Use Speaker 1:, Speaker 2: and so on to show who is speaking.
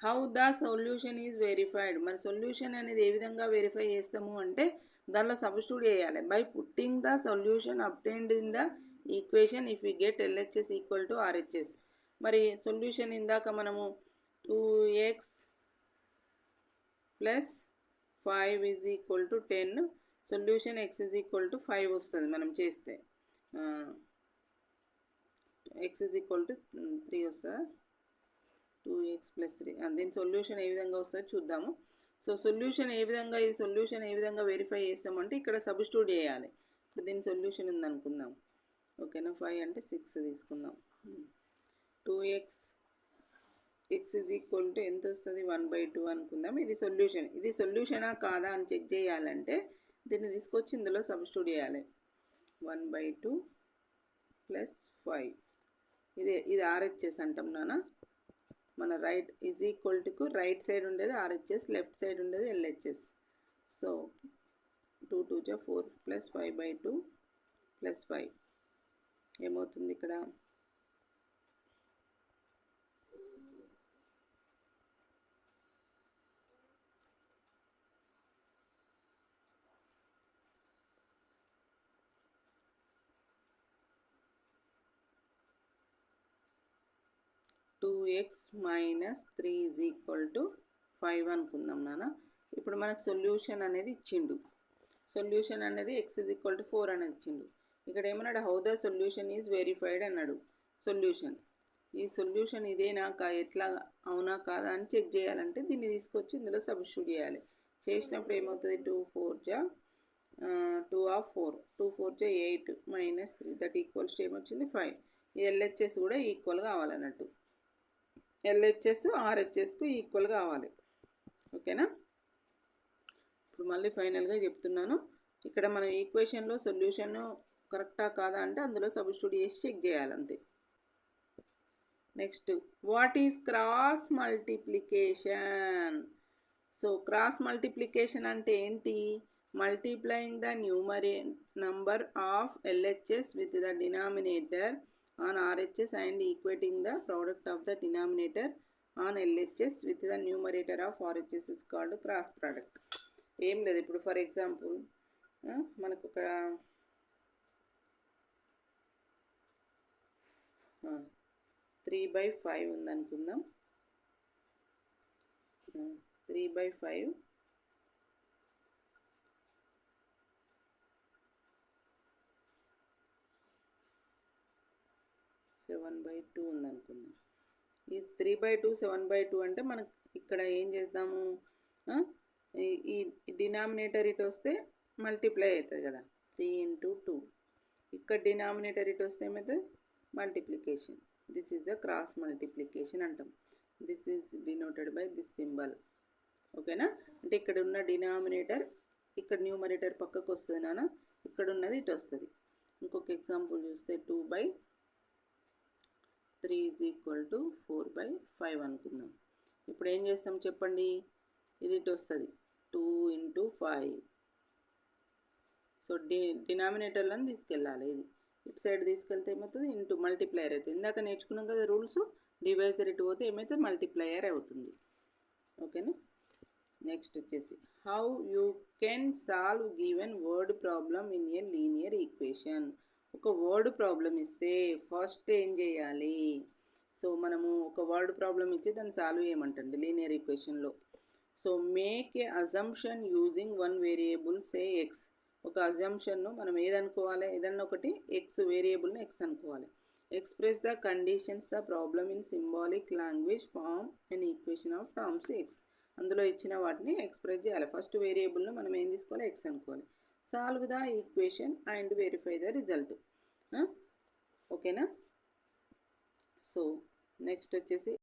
Speaker 1: How the solution is verified. మరి solution అనేది ఏ విధంగా వెరిఫై చేస్తాము అంటే దానిలో సబ్స్టిట్యూట్ చేయాలి. By putting the solution obtained in the equation if you get LHS equal to RHS. మరి సొల్యూషన్ ఇందాక మనము 2x plus 5 is equal to 10, solution x is equal to 5 వస్తుంది మనం చేస్తే. x ఈజ్ ఈక్వల్ టు 3 వస్తుంది, 2x plus 3. దీని solution ఏ విధంగా వస్తుందో చూద్దాము. సో సొల్యూషన్ ఏ విధంగా, ఈ సొల్యూషన్ ఏ విధంగా వెరిఫై చేస్తామంటే ఇక్కడ సబ్స్టిట్యూట్ చేయాలి. ఇప్పుడు దీని సొల్యూషన్ ఉంది అనుకుందాం. ఓకేనా, 5 అంటే 6 తీసుకుందాం. 2x x is equal to ఎంత వస్తుంది, 1/2 అనుకుందాం. ఇది సొల్యూషన్. ఇది సొల్యూషనా కాదా అని చెక్ చేయాలంటే దీన్ని తీసుకొచ్చి ఇందులో సబ్స్టిట్యూట్ చేయాలి. 1/2 ప్లస్ 5, ఇది ఆర్హెచ్ఎస్ అంటాం నాన్న. మన రైట్ ఈజ్ ఈక్వల్ టుకు రైట్ సైడ్ ఉండేది ఆర్హెచ్ఎస్, లెఫ్ట్ సైడ్ ఉండేది ఎల్హెచ్ఎస్. సో 2 2 జా 4 ప్లస్ 5/2 ప్లస్ 5 ఏమవుతుంది ఇక్కడ, 2x minus 3 is equal to 5 అనుకుందాం నాన్న. ఇప్పుడు మనకు సొల్యూషన్ అనేది ఇచ్చిండు. సొల్యూషన్ అనేది x ఈజ్ ఈక్వల్ టు 4 అనేది ఇచ్చిండు. ఇక్కడ ఏమన్నాడు, how the solution is verified అన్నాడు. సొల్యూషన్, ఈ సొల్యూషన్ ఇదేనా ఎట్లా అవునా కాదా అని చెక్ చేయాలంటే దీన్ని తీసుకొచ్చి ఇందులో సబ్స్టిట్యూట్ చేయాలి. చేసినప్పుడు ఏమవుతుంది, 2 4 జా 2 ఆఫ్ 4, 2 4 జా 8 మైనస్ 3 దట్ ఈక్వల్స్ టు ఏమొచ్చింది 5. ఈ ఎల్హెచ్ఎస్ కూడా ఈక్వల్ కావాలన్నట్టు. ఎల్హెచ్ఎస్ ఆర్హెచ్ఎస్కు ఈక్వల్ కావాలి. ఓకేనా, ఇప్పుడు మళ్ళీ ఫైనల్గా చెప్తున్నాను. ఇక్కడ మనం ఈక్వేషన్లో సొల్యూషన్ కరెక్టా కాదా అంటే అందులో సబ్స్టిట్యూట్ చేసి చెక్ చేయాలి అంతే. Next, what is cross multiplication? So cross multiplication అంటే ఏంటి, multiplying the number of LHS with the denominator on RHS and equating the product of the denominator on LHS with the numerator of RHS is called cross product. ఏం లేదు, ఇప్పుడు for example మనకు ఒక 3/5 ఉందనుకుందాం. 3/5 7/2 ఉందనుకుందాం. ఈ 3/2 7/2 అంటే మనకు ఇక్కడ ఏం చేద్దాము, ఈ డినామినేటర్ ఇటు వస్తే మల్టిప్లై అవుతుంది కదా, 3 × 2. ఇక్కడ డినామినేటర్ ఇటు వస్తే ఏమవుతుంది, multiplication. This is a cross multiplication అంటాం. This is denoted by this symbol. ఓకేనా, అంటే ఇక్కడ ఉన్న డినామినేటర్ ఇక్కడ న్యూమరేటర్ పక్కకు వస్తుంది నాన్న, ఇక్కడ ఉన్నది ఇటు వస్తుంది. ఇంకొక ఎగ్జాంపుల్ చూస్తే 2/3 ఈజ్ ఈక్వల్ టు 4/5 అనుకుందాం. ఇప్పుడు ఏం చేస్తాం చెప్పండి, ఇది ఇటు వస్తుంది 2 × 5. సో డినామినేటర్లను తీసుకెళ్ళాలి. ఇది ఇటు సైడ్ తీసుకెళ్తే ఏమవుతుంది, ఇంటూ మల్టిప్లయర్ అవుతుంది. ఇందాక నేర్చుకున్నాం కదా రూల్స్, డివైజర్ ఇటు పోతే ఏమవుతుంది, మల్టిప్లయర్ అవుతుంది. ఓకేనా, నెక్స్ట్ వచ్చేసి how you can solve given word problem in a linear equation. ఒక వర్డ్ ప్రాబ్లం ఇస్తే ఫస్ట్ ఏం చేయాలి, సో మనము ఒక వర్డ్ ప్రాబ్లం ఇచ్చి దాన్ని సాల్వ్ చేయమంటండి లీనియర్ ఈక్వేషన్లో. So make a assumption using one variable say X. ఒక అజంప్షన్ను మనం ఏదనుకోవాలి, ఏదన్నా ఒకటి ఎక్స్ వేరియబుల్ని ఎక్స్ అనుకోవాలి. Express the conditions the problem in symbolic language form and equation of terms X. అందులో ఇచ్చిన వాటిని ఎక్స్ప్రెస్ చేయాలి. ఫస్ట్ వేరియబుల్ను మనం ఏం తీసుకోవాలి, ఎక్స్ అనుకోవాలి. Solve the equation and verify the result. ఓకేనా, సో నెక్స్ట్ వచ్చేసి